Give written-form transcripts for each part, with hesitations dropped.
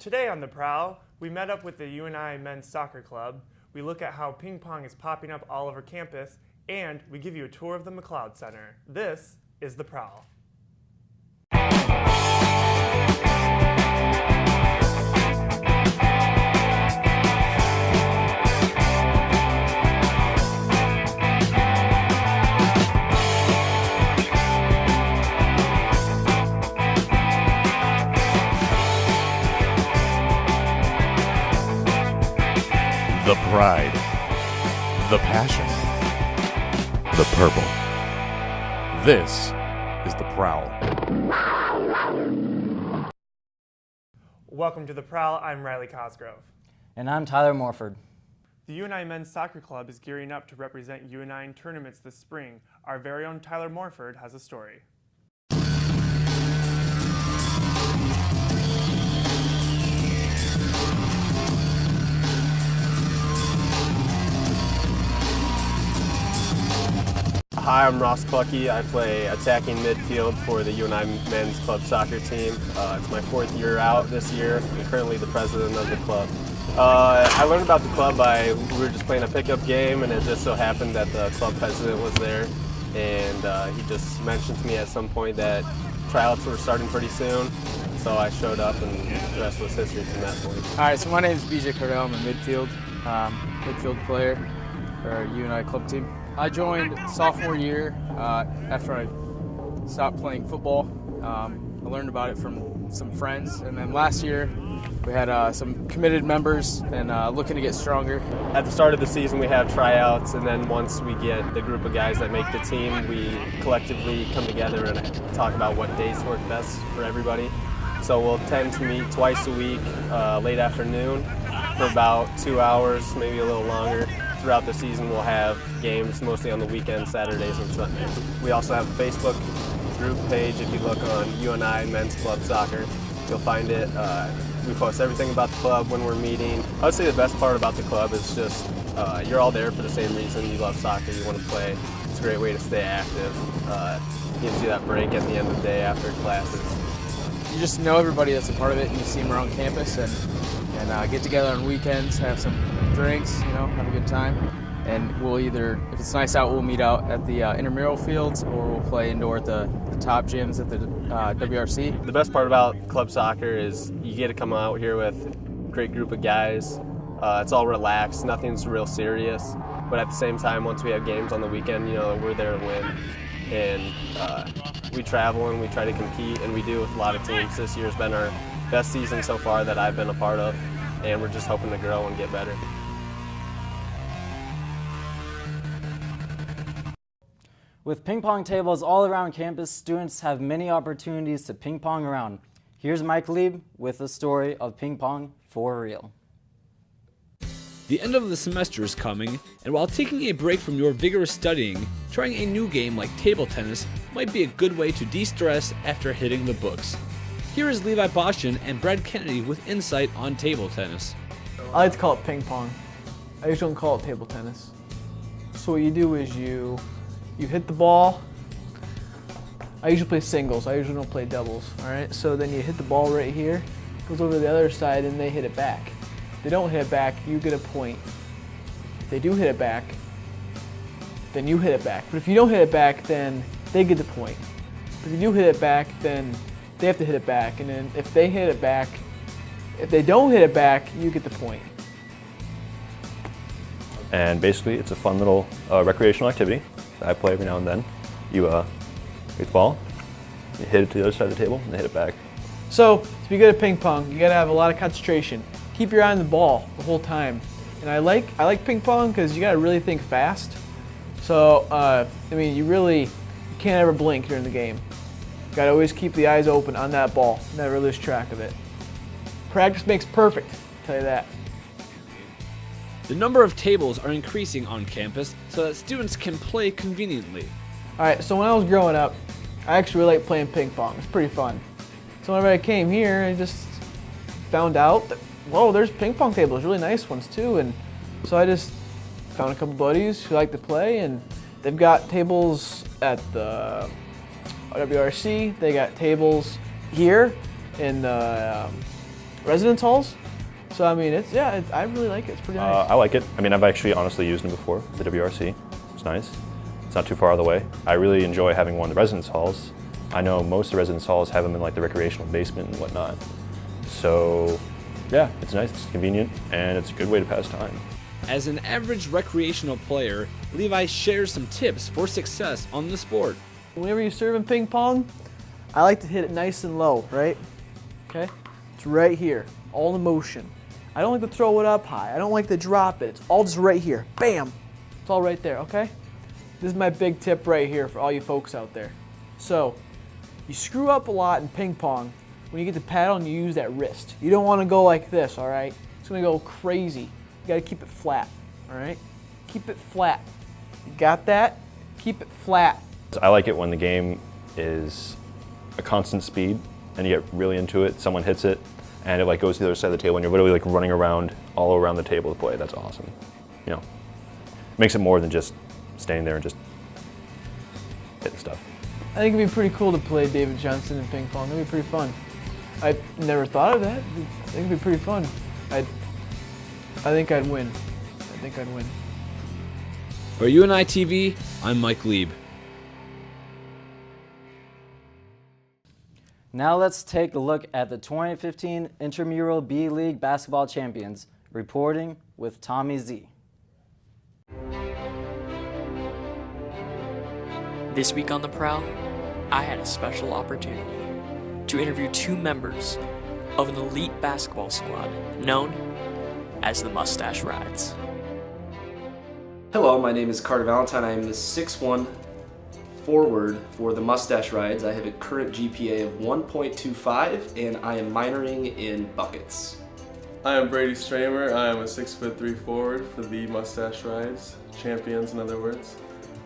Today on The Prowl, we met up with the UNI Men's Soccer Club, we look at how ping pong is popping up all over campus, and we give you a tour of the McLeod Center. This is The Prowl. The pride, the passion, the purple. This is The Prowl. Welcome to The Prowl. I'm Riley Cosgrove. And I'm Tyler Morford. The UNI Men's Soccer Club is gearing up to represent UNI in tournaments this spring. Our very own Tyler Morford has a story. Hi, I'm Ross Clucky. I play attacking midfield for the UNI Men's Club soccer team. It's my 4th year out this year. I'm currently the president of the club. I learned about the club we were just playing a pickup game, and it just so happened that the club president was there, and he just mentioned to me at some point that tryouts were starting pretty soon. So I showed up, and the rest was history from that point. All right, so my name is BJ Cardell. I'm a midfield player for our UNI club team. I joined sophomore year after I stopped playing football. I learned about it from some friends, and then last year we had some committed members and looking to get stronger. At the start of the season we have tryouts, and then once we get the group of guys that make the team, we collectively come together and talk about what days work best for everybody. So we'll tend to meet twice a week, late afternoon, for about 2 hours, maybe a little longer. Throughout the season we'll have games mostly on the weekends, Saturdays and Sundays. We also have a Facebook group page. If you look on UNI Men's Club Soccer, you'll find it. We post everything about the club when we're meeting. I would say the best part about the club is just you're all there for the same reason. You love soccer, you want to play. It's a great way to stay active. Gives you that break at the end of the day after classes. You just know everybody that's a part of it, and you see them around campus, and get together on weekends, have some drinks, have a good time. And we'll either, if it's nice out, we'll meet out at the intramural fields, or we'll play indoor at the top gyms at the WRC. The best part about club soccer is you get to come out here with a great group of guys. It's all relaxed, nothing's real serious. But at the same time, once we have games on the weekend, we're there to win. And we travel and we try to compete, and we do with a lot of teams. This year's been our best season so far that I've been a part of, and we're just hoping to grow and get better. With ping pong tables all around campus, students have many opportunities to ping pong around. Here's McLeod with the story of ping pong for real. The end of the semester is coming, and while taking a break from your vigorous studying, trying a new game like table tennis might be a good way to de-stress after hitting the books. Here is Levi Boston and Brad Kennedy with insight on table tennis. I like to call it ping pong. I usually don't call it table tennis. So what you do is you hit the ball. I usually play singles. I usually don't play doubles. All right. So then you hit the ball right here, goes over to the other side, and they hit it back. If they don't hit it back, you get a point. If they do hit it back, then you hit it back. But if you don't hit it back, then they get the point. If you do hit it back, then they have to hit it back. And then if they hit it back, if they don't hit it back, you get the point. And basically, it's a fun little recreational activity that I play every now and then. You get the ball, you hit it to the other side of the table, and they hit it back. So to be good at ping pong, you got to have a lot of concentration. Keep your eye on the ball the whole time. And I like ping pong because you got to really think fast. So you can't ever blink during the game. You got to always keep the eyes open on that ball, never lose track of it. Practice makes perfect, I'll tell you that. The number of tables are increasing on campus so that students can play conveniently. All right, so when I was growing up, I actually really liked playing ping pong. It's pretty fun. So whenever I came here, I just found out that, whoa, there's ping pong tables, really nice ones too. And so I just found a couple buddies who like to play, and they've got tables at the WRC. They got tables here in the residence halls. So I mean, I really like it. It's pretty nice. I like it. I mean, I've actually honestly used them before, the WRC. It's nice. It's not too far out of the way. I really enjoy having one of the residence halls. I know most of the residence halls have them in like the recreational basement and whatnot. So yeah, it's nice, it's convenient, and it's a good way to pass time. As an average recreational player, Levi shares some tips for success on the sport. Whenever you serve in ping pong, I like to hit it nice and low, right? Okay? It's right here, all in motion. I don't like to throw it up high. I don't like to drop it. It's all just right here. Bam! It's all right there, okay? This is my big tip right here for all you folks out there. So, you screw up a lot in ping pong. When you get the paddle and you use that wrist. You don't want to go like this, all right? It's going to go crazy. You got to keep it flat, all right? Keep it flat. You got that? Keep it flat. I like it when the game is a constant speed and you get really into it, someone hits it, and it like goes to the other side of the table and you're literally like running around all around the table to play. That's awesome. You know, it makes it more than just standing there and just hitting stuff. I think it'd be pretty cool to play David Johnson in ping pong. It'd be pretty fun. I never thought of that. I think it'd be pretty fun. I think I'd win. I think I'd win. For UNI TV, I'm McLeod. Now let's take a look at the 2015 Intramural B-League Basketball Champions, reporting with Tommy Z. This week on The Prowl, I had a special opportunity to interview two members of an elite basketball squad known as the Mustache Rides. Hello, my name is Carter Valentine. I am the 6'1" forward for the Mustache Rides. I have a current GPA of 1.25 and I am minoring in buckets. I am Brady Stramer. I am a 6'3" forward for the Mustache Rides, champions in other words.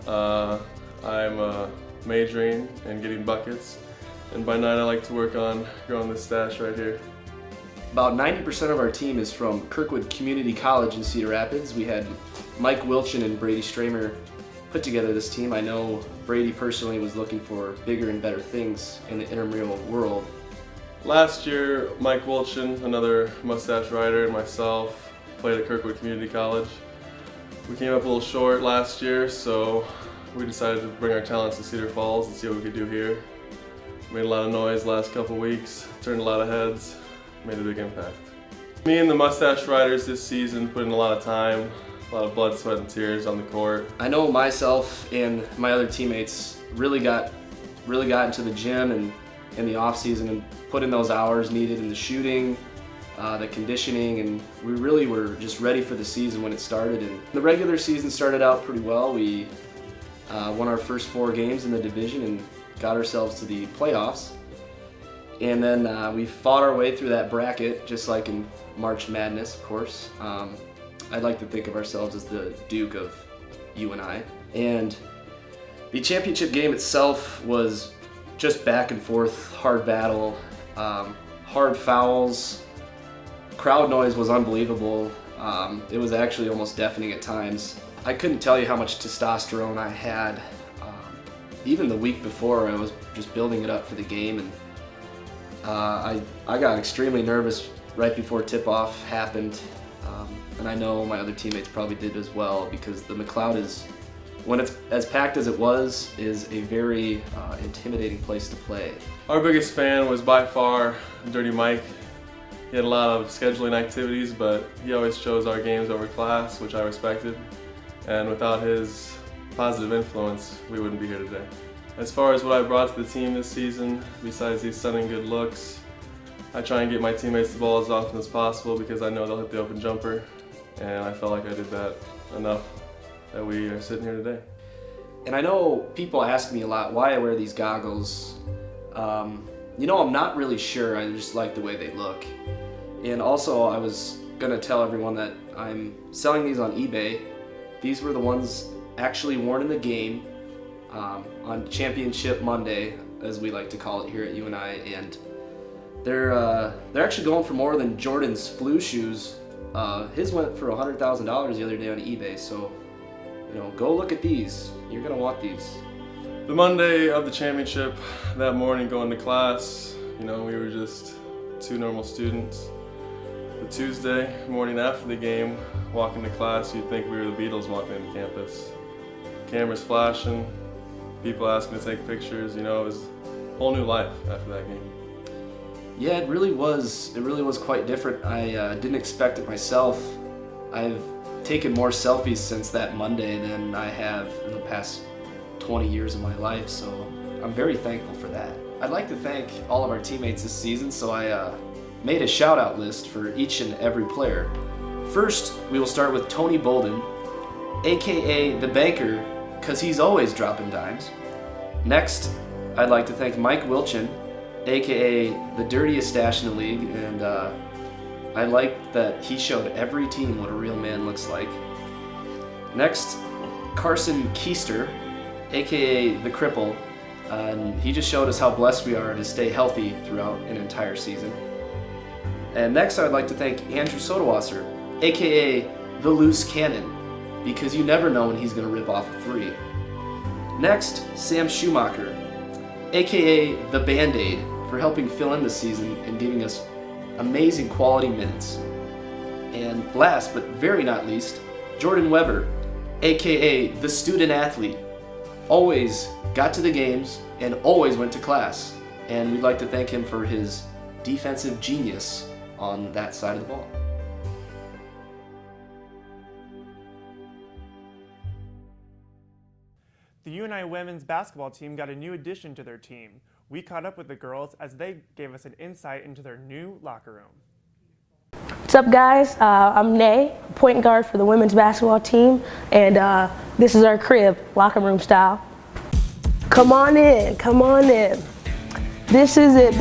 I'm majoring in getting buckets, and by night I like to work on growing this stash right here. About 90% of our team is from Kirkwood Community College in Cedar Rapids. We had Mike Wilchin and Brady Stramer put together this team. I know Brady personally was looking for bigger and better things in the intramural world. Last year, Mike Wilchin, another Mustache Rider, and myself played at Kirkwood Community College. We came up a little short last year, so we decided to bring our talents to Cedar Falls and see what we could do here. Made a lot of noise the last couple weeks, turned a lot of heads, made a big impact. Me and the Mustache Riders this season put in a lot of time, a lot of blood, sweat, and tears on the court. I know myself and my other teammates really got into the gym and in the off season and put in those hours needed in the shooting, the conditioning, and we really were just ready for the season when it started. And the regular season started out pretty well. We won our first 4 games in the division and got ourselves to the playoffs. And then we fought our way through that bracket, just like in March Madness, of course. I'd like to think of ourselves as the Duke of UNI. And the championship game itself was just back and forth, hard battle, hard fouls. Crowd noise was unbelievable. It was actually almost deafening at times. I couldn't tell you how much testosterone I had. Even the week before, I was just building it up for the game, and I got extremely nervous right before tip-off happened. And I know my other teammates probably did as well, because the McLeod is, when it's as packed as it was, is a very intimidating place to play. Our biggest fan was by far Dirty Mike. He had a lot of scheduling activities, but he always chose our games over class, which I respected. And without his positive influence, we wouldn't be here today. As far as what I brought to the team this season, besides these stunning good looks, I try and get my teammates the ball as often as possible because I know they'll hit the open jumper, and I felt like I did that enough that we are sitting here today. And I know people ask me a lot why I wear these goggles. You know, I'm not really sure, I just like the way they look. And also, I was gonna tell everyone that I'm selling these on eBay. These were the ones actually worn in the game on Championship Monday, as we like to call it here at UNI, and they're actually going for more than Jordan's flu shoes. His went for $100,000 the other day on eBay, so you know, go look at these. You're gonna want these. The Monday of the championship, that morning going to class, you know, we were just 2 normal students. The Tuesday morning after the game, walking to class, you'd think we were the Beatles walking into campus. Cameras flashing, people asking to take pictures, you know, it was a whole new life after that game. Yeah, it really was quite different. I didn't expect it myself. I've taken more selfies since that Monday than I have in the past 20 years of my life, so I'm very thankful for that. I'd like to thank all of our teammates this season, so I made a shout-out list for each and every player. First, we will start with Tony Bolden, aka the Banker, because he's always dropping dimes. Next, I'd like to thank Mike Wilchin, aka the dirtiest stash in the league, and I like that he showed every team what a real man looks like. Next, Carson Keister, aka the Cripple, and he just showed us how blessed we are to stay healthy throughout an entire season. And next, I would like to thank Andrew Sodawasser, aka the Loose Cannon, because you never know when he's going to rip off a three. Next, Sam Schumacher, aka the Band-Aid, for helping fill in the season and giving us amazing quality minutes. And last but very not least, Jordan Weber, aka the Student Athlete, always got to the games and always went to class. And we'd like to thank him for his defensive genius on that side of the ball. The UNI Women's Basketball team got a new addition to their team. We caught up with the girls as they gave us an insight into their new locker room. What's up, guys? I'm Nay, point guard for the women's basketball team, and this is our crib, locker room style. Come on in, come on in. This is it.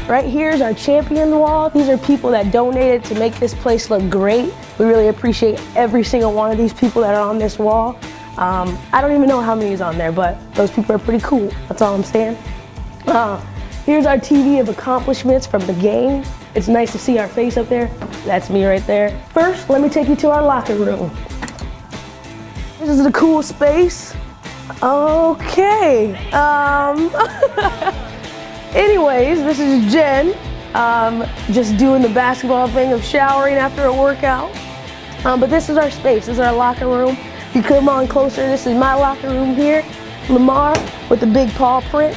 Right here is our champion wall. These are people that donated to make this place look great. We really appreciate every single one of these people that are on this wall. I don't even know how many is on there, but those people are pretty cool. That's all I'm saying. Here's our TV of accomplishments from the game. It's nice to see our face up there. That's me right there. First, let me take you to our locker room. This is the cool space. Okay. Anyways, this is Jen. Just doing the basketball thing of showering after a workout. But this is our space. This is our locker room. If you come on closer, this is my locker room here. Lamar with the big paw print.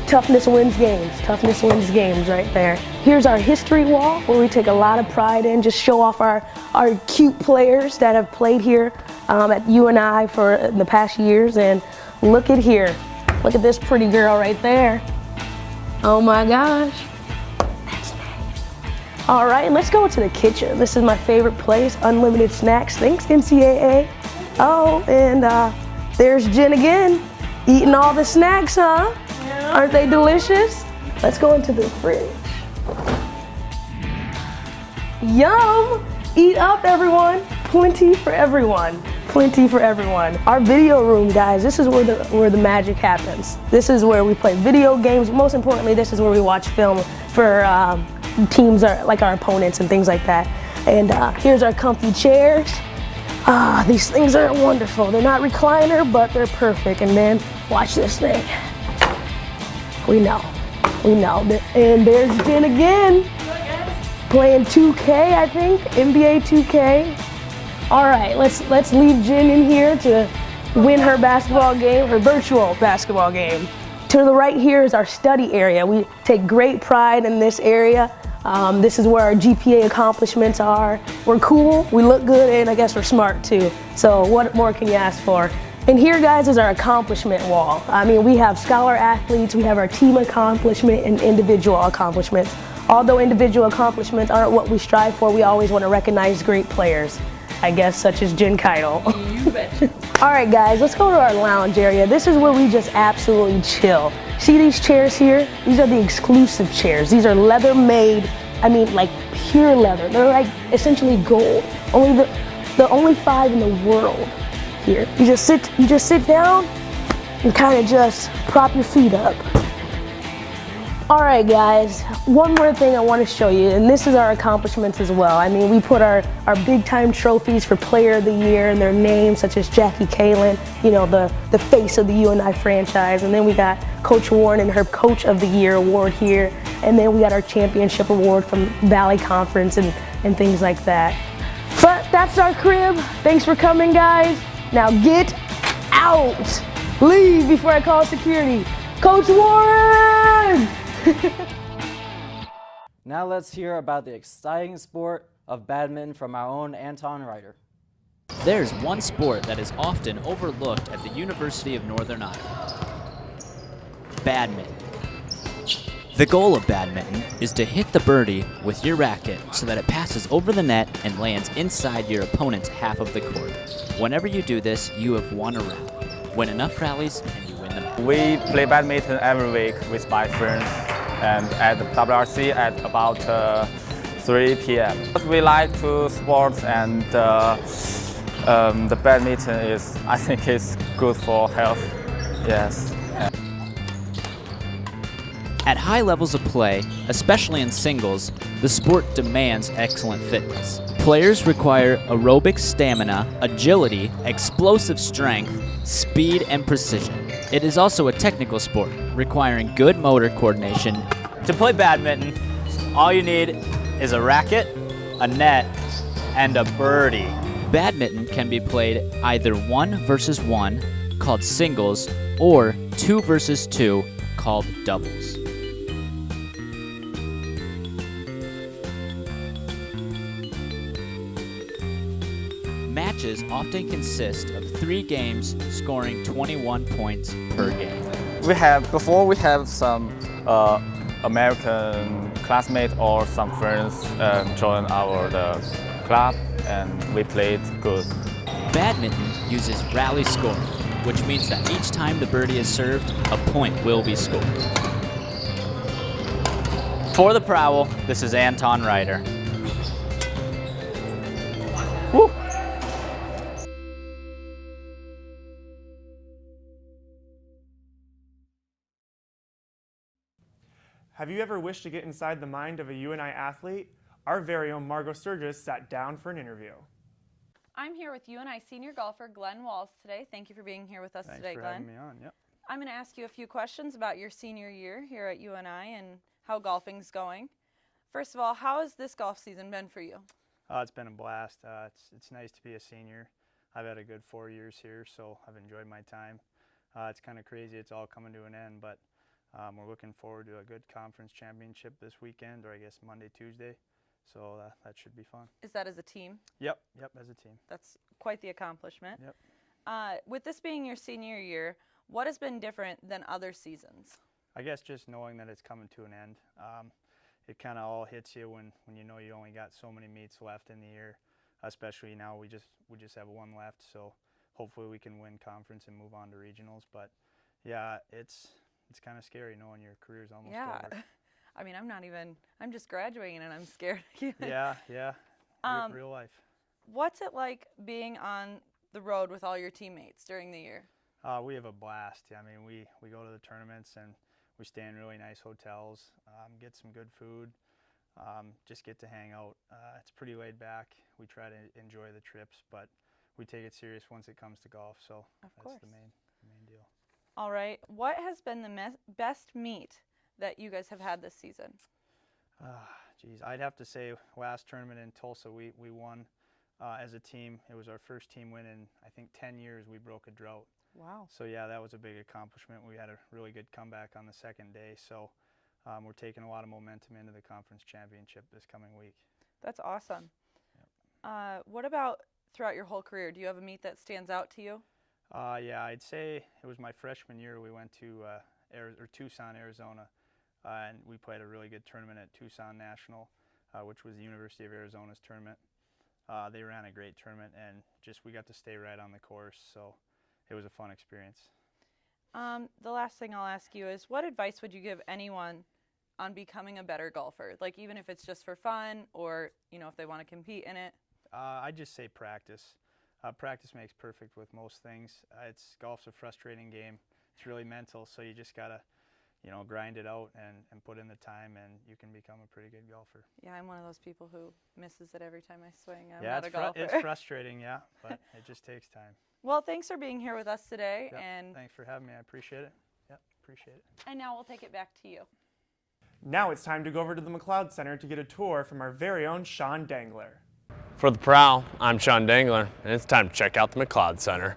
Toughness wins games. Toughness wins games right there. Here's our history wall where we take a lot of pride in, just show off our cute players that have played here at UNI for the past years. And look at here. Look at this pretty girl right there. Oh my gosh. That's nice. All right, let's go to the kitchen. This is my favorite place, unlimited snacks. Thanks, NCAA. Oh, and there's Jen again, eating all the snacks, huh? Yeah. Aren't they delicious? Let's go into the fridge. Yum! Eat up, everyone. Plenty for everyone. Plenty for everyone. Our video room, guys, this is where the magic happens. This is where we play video games. Most importantly, this is where we watch film for teams like our opponents and things like that. And here's our comfy chairs. These things are wonderful. They're not recliner, but they're perfect. And then watch this thing. We know. And there's Jen again, playing 2K, I think, NBA 2K. All right, let's leave Jen in here to win her basketball game, her virtual basketball game. To the right here is our study area. We take great pride in this area. This is where our GPA accomplishments are. We're cool, we look good, and I guess we're smart too. So what more can you ask for? And here, guys, is our accomplishment wall. I mean, we have scholar athletes, we have our team accomplishment and individual accomplishments. Although individual accomplishments aren't what we strive for, we always want to recognize great players, I guess, such as Jen Keitel. You bet. All right, guys, let's go to our lounge area. This is where we just absolutely chill. See these chairs here? These are the exclusive chairs. These are leather made, I mean, like pure leather. They're like essentially gold. The only 5 in the world here. You just sit down and kind of just prop your feet up. All right, guys, one more thing I want to show you, and this is our accomplishments as well. I mean, we put our big-time trophies for Player of the Year and their names, such as Jackie Kalin, you know, the face of the UNI franchise, and then we got Coach Warren and her Coach of the Year award here, and then we got our championship award from Valley Conference and things like that. But that's our crib. Thanks for coming, guys. Now get out. Leave before I call security. Coach Warren! Now let's hear about the exciting sport of badminton from our own Anton Ryder. There's one sport that is often overlooked at the University of Northern Iowa: badminton. The goal of badminton is to hit the birdie with your racket so that it passes over the net and lands inside your opponent's half of the court. Whenever you do this, you have won a rally. Win enough rallies and you win the match. We play badminton every week with my friends and at the WRC at about 3 p.m. We like to sports and the badminton is, I think it's good for health, yes. At high levels of play, especially in singles, the sport demands excellent fitness. Players require aerobic stamina, agility, explosive strength, speed, and precision. It is also a technical sport, requiring good motor coordination. To play badminton, all you need is a racket, a net, and a birdie. Badminton can be played either 1 versus 1, called singles, or 2 versus 2, called doubles. Matches often consist of 3 games scoring 21 points per game. Before we have some American classmates or some friends join the club and we played good. Badminton uses rally scoring, which means that each time the birdie is served, a point will be scored. For the Prowl, this is Anton Ryder. Woo! Have you ever wished to get inside the mind of a UNI athlete? Our very own Margot Sturgis sat down for an interview. I'm here with UNI senior golfer Glenn Walls today. Thank you for being here with us today, Glenn. Thanks for having me on, yep. I'm going to ask you a few questions about your senior year here at UNI and how golfing's going. First of all, how has this golf season been for you? It's been a blast. It's nice to be a senior. I've had a good 4 years here, so I've enjoyed my time. It's kind of crazy it's all coming to an end, but we're looking forward to a good conference championship this weekend, or I guess Monday, Tuesday. So that should be fun. Is that as a team? Yep, as a team. That's quite the accomplishment. Yep. With this being your senior year, what has been different than other seasons? I guess just knowing that it's coming to an end. It kind of all hits you when you know you only got so many meets left in the year. Especially now we just have 1 left, so hopefully we can win conference and move on to regionals. But yeah, it's kind of scary knowing your career's almost over. I mean, I'm just graduating and I'm scared. Yeah. Real life. What's it like being on the road with all your teammates during the year? We have a blast. I mean, we go to the tournaments and we stay in really nice hotels, get some good food, just get to hang out. It's pretty laid back. We try to enjoy the trips, but we take it serious once it comes to golf, so that's the main deal. All right. What has been the best meet that you guys have had this season? Geez, I'd have to say last tournament in Tulsa, we won as a team. It was our first team win in, I think, 10 years. We broke a drought. Wow. So yeah, that was a big accomplishment. We had a really good comeback on the second day, so we're taking a lot of momentum into the conference championship this coming week. That's awesome. Yep. What about throughout your whole career? Do you have a meet that stands out to you? Yeah, I'd say it was my freshman year. We went to Tucson, Arizona, and we played a really good tournament at Tucson National, which was the University of Arizona's tournament. They ran a great tournament, and we got to stay right on the course, so it was a fun experience. The last thing I'll ask you is, what advice would you give anyone on becoming a better golfer? Like, even if it's just for fun, or if they want to compete in it? I'd just say practice. Practice makes perfect with most things. Golf's a frustrating game. It's really mental, so you just gotta, you know, grind it out and put in the time, and you can become a pretty good golfer. Yeah, I'm one of those people who misses it every time I swing. I'm yeah, not a golfer. It's frustrating, yeah, but it just takes time. Well, thanks for being here with us today. Yep, and thanks for having me. I appreciate it. Yep, appreciate it. And now we'll take it back to you. Now it's time to go over to the McLeod Center to get a tour from our very own Sean Dangler. For the Prowl, I'm Sean Dangler, and it's time to check out the McLeod Center.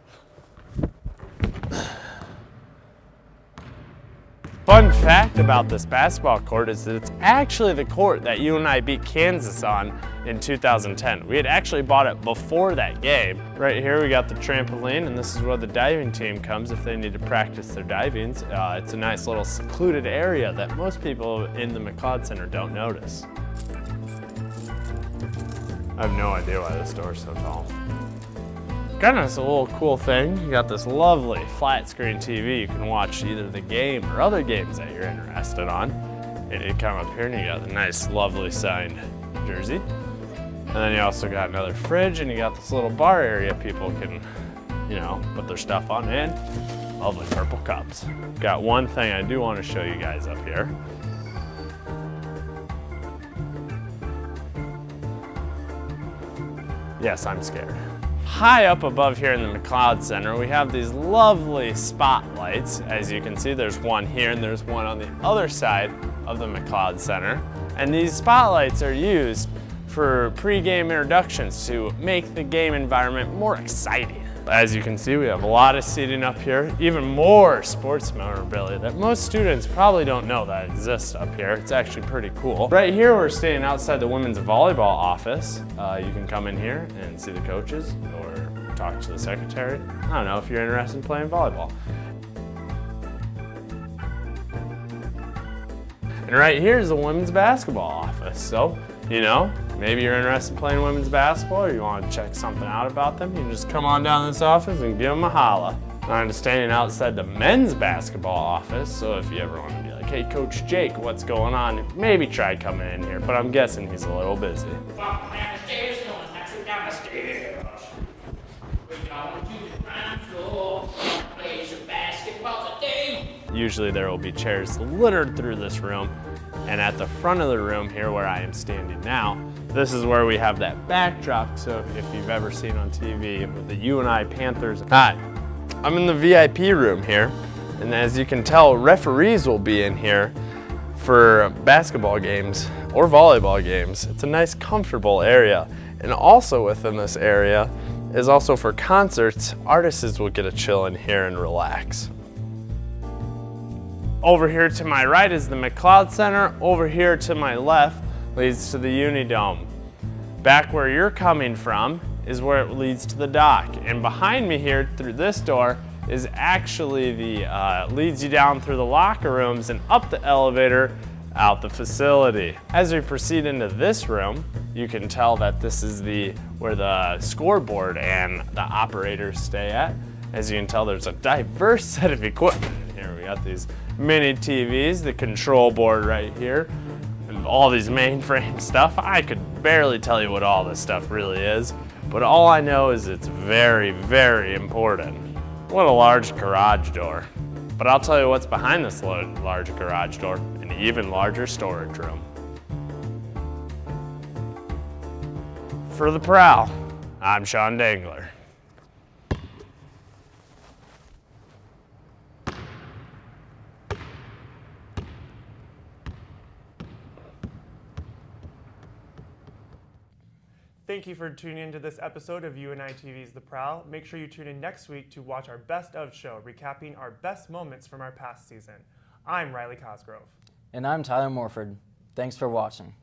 Fun fact about this basketball court is that it's actually the court that UNI beat Kansas on in 2010. We had actually bought it before that game. Right here we got the trampoline, and this is where the diving team comes if they need to practice their divings. It's a nice little secluded area that most people in the McLeod Center don't notice. I have no idea why this door is so tall. Kind of a little cool thing. You got this lovely flat screen TV. You can watch either the game or other games that you're interested on. And you come up here and you got the nice, lovely signed jersey. And then you also got another fridge, and you got this little bar area people can, you know, put their stuff on, and lovely purple cups. Got one thing I do want to show you guys up here. Yes, I'm scared. High up above here in the McLeod Center, we have these lovely spotlights. As you can see, there's one here and there's one on the other side of the McLeod Center. And these spotlights are used for pre-game introductions to make the game environment more exciting. As you can see, we have a lot of seating up here, even more sports memorabilia that most students probably don't know that exists up here. It's actually pretty cool. Right here, we're staying outside the women's volleyball office. You can come in here and see the coaches or talk to the secretary. I don't know if you're interested in playing volleyball. And right here is the women's basketball office. So, you know, maybe you're interested in playing women's basketball or you want to check something out about them, you can just come on down to this office and give them a holla. I'm standing outside the men's basketball office, so if you ever want to be like, hey, Coach Jake, what's going on? Maybe try coming in here, but I'm guessing he's a little busy. Usually there will be chairs littered through this room, and at the front of the room here where I am standing now, this is where we have that backdrop. So if you've ever seen on TV with the UNI Panthers. Hi, I'm in the VIP room here, and as you can tell, referees will be in here for basketball games or volleyball games. It's a nice, comfortable area. And also within this area is also for concerts. Artists will get a chill in here and relax. Over here to my right is the McLeod Center. Over here to my left leads to the Uni Dome. Back where you're coming from is where it leads to the dock. And behind me here through this door is actually the, leads you down through the locker rooms and up the elevator out the facility. As we proceed into this room, you can tell that this is where the scoreboard and the operators stay at. As you can tell, there's a diverse set of equipment. Here we got these mini TVs, the control board right here, and all these mainframe stuff. I could barely tell you what all this stuff really is, but all I know is it's very, very important. What a large garage door. But I'll tell you what's behind this large garage door, an even larger storage room. For the Prowl, I'm Sean Dangler. Thank you for tuning into this episode of UNI TV's The Prowl. Make sure you tune in next week to watch our Best of show, recapping our best moments from our past season. I'm Riley Cosgrove. And I'm Tyler Morford. Thanks for watching.